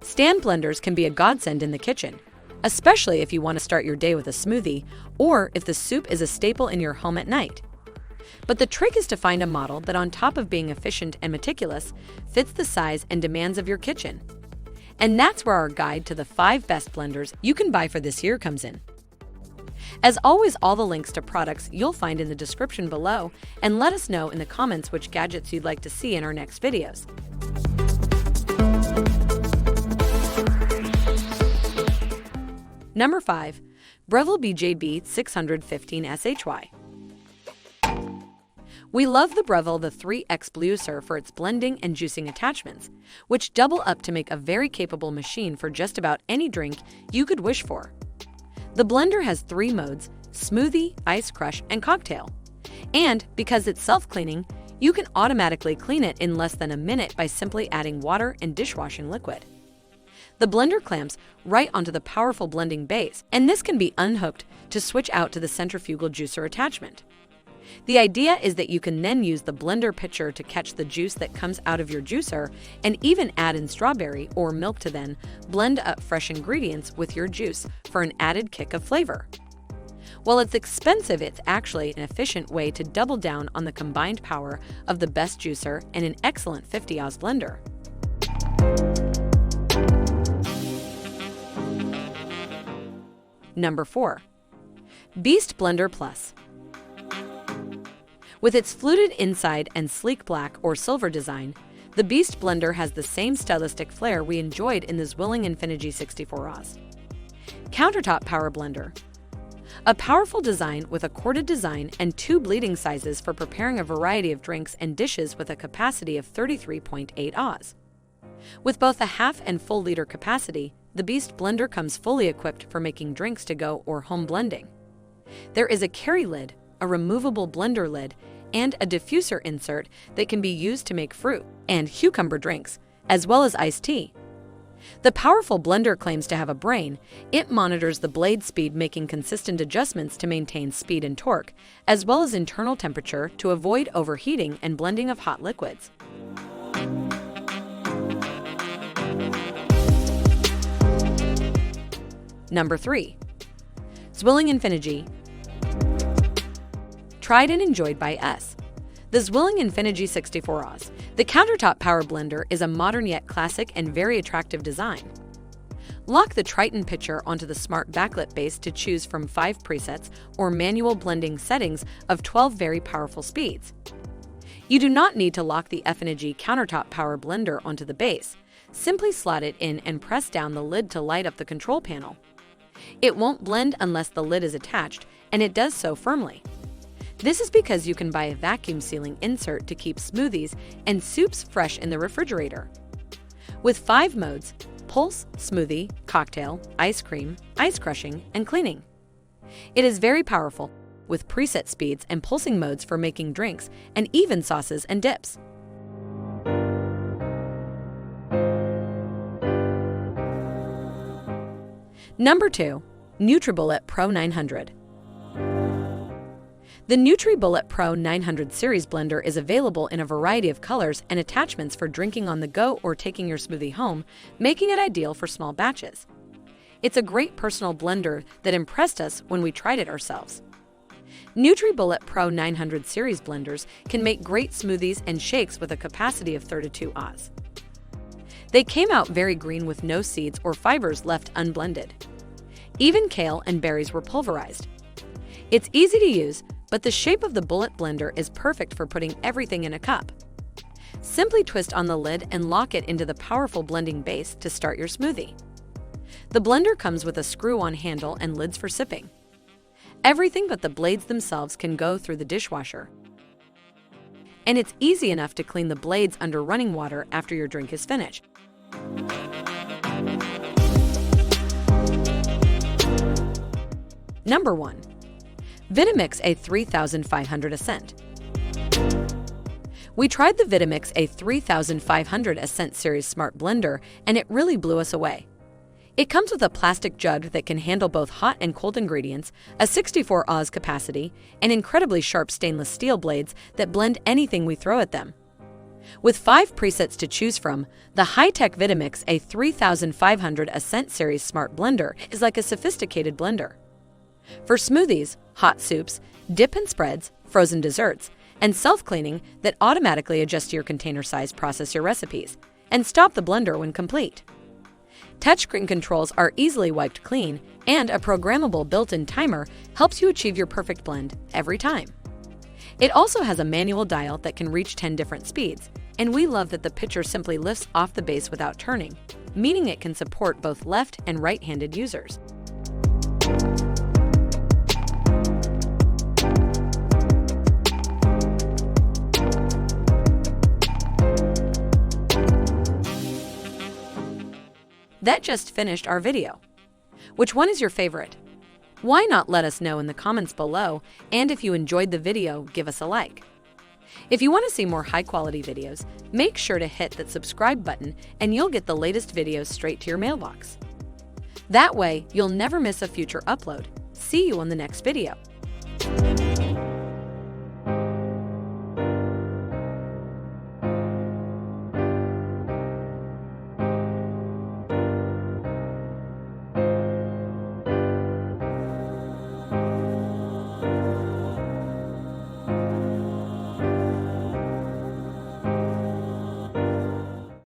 Stand blenders can be a godsend in the kitchen, especially if you want to start your day with a smoothie or if the soup is a staple in your home at night. But the trick is to find a model that, on top of being efficient and meticulous, fits the size and demands of your kitchen. And that's where our guide to the 5 best blenders you can buy for this year comes in. As always, all the links to products you'll find in the description below, and let us know in the comments which gadgets you'd like to see in our next videos. Number 5. Breville BJB 615 SHY. We love the Breville the 3X Bluicer for its blending and juicing attachments, which double up to make a very capable machine for just about any drink you could wish for. The blender has 3 modes: smoothie, ice crush, and cocktail. And because it's self-cleaning, you can automatically clean it in less than a minute by simply adding water and dishwashing liquid. The blender clamps right onto the powerful blending base, and this can be unhooked to switch out to the centrifugal juicer attachment. The idea is that you can then use the blender pitcher to catch the juice that comes out of your juicer and even add in strawberry or milk to then blend up fresh ingredients with your juice for an added kick of flavor. While it's expensive, it's actually an efficient way to double down on the combined power of the best juicer and an excellent 50-oz blender. Number 4. Beast Blender Plus. With its fluted inside and sleek black or silver design, the Beast Blender has the same stylistic flair we enjoyed in the ZWILLING ENFINIGY 64Oz. Countertop Power Blender. A powerful design with a corded design and 2 bleeding sizes for preparing a variety of drinks and dishes with a capacity of 33.8 Oz. With both a half and full liter capacity, the Beast Blender comes fully equipped for making drinks to go or home blending. There is a carry lid, a removable blender lid, and a diffuser insert that can be used to make fruit and cucumber drinks, as well as iced tea. The powerful blender claims to have a brain. It monitors the blade speed, making consistent adjustments to maintain speed and torque, as well as internal temperature to avoid overheating and blending of hot liquids. Number 3. ZWILLING ENFINIGY. Tried and enjoyed by us. The ZWILLING ENFINIGY 64Oz. The countertop power blender is a modern yet classic and very attractive design. Lock the Triton pitcher onto the smart backlit base to choose from 5 presets or manual blending settings of 12 very powerful speeds. You do not need to lock the ENFINIGY countertop power blender onto the base. Simply slot it in and press down the lid to light up the control panel. It won't blend unless the lid is attached, and it does so firmly. This is because you can buy a vacuum sealing insert to keep smoothies and soups fresh in the refrigerator. With 5 modes: pulse, smoothie, cocktail, ice cream, ice crushing, and cleaning. It is very powerful, with preset speeds and pulsing modes for making drinks and even sauces and dips. Number 2. NutriBullet Pro 900. The NutriBullet Pro 900 series blender is available in a variety of colors and attachments for drinking on the go or taking your smoothie home, making it ideal for small batches. It's a great personal blender that impressed us when we tried it ourselves. NutriBullet Pro 900 series blenders can make great smoothies and shakes with a capacity of 32 Oz. They came out very green with no seeds or fibers left unblended. Even kale and berries were pulverized. It's easy to use, but the shape of the bullet blender is perfect for putting everything in a cup. Simply twist on the lid and lock it into the powerful blending base to start your smoothie. The blender comes with a screw-on handle and lids for sipping. Everything but the blades themselves can go through the dishwasher. And it's easy enough to clean the blades under running water after your drink is finished. Number 1. Vitamix A3500 Ascent. We tried the Vitamix A3500 Ascent series smart blender, and it really blew us away. It comes with a plastic jug that can handle both hot and cold ingredients, a 64 Oz capacity, and incredibly sharp stainless steel blades that blend anything we throw at them. With 5 presets to choose from, the high-tech Vitamix A3500 Ascent Series Smart Blender is like a sophisticated blender. For smoothies, hot soups, dip and spreads, frozen desserts, and self-cleaning that automatically adjusts to your container size, process your recipes, and stop the blender when complete. Touchscreen controls are easily wiped clean, and a programmable built-in timer helps you achieve your perfect blend every time. It also has a manual dial that can reach 10 different speeds, and we love that the pitcher simply lifts off the base without turning, meaning it can support both left and right-handed users. That just finished our video. Which one is your favorite? Why not let us know in the comments below, and if you enjoyed the video, give us a like. If you want to see more high-quality videos, make sure to hit that subscribe button and you'll get the latest videos straight to your mailbox. That way, you'll never miss a future upload. See you on the next video.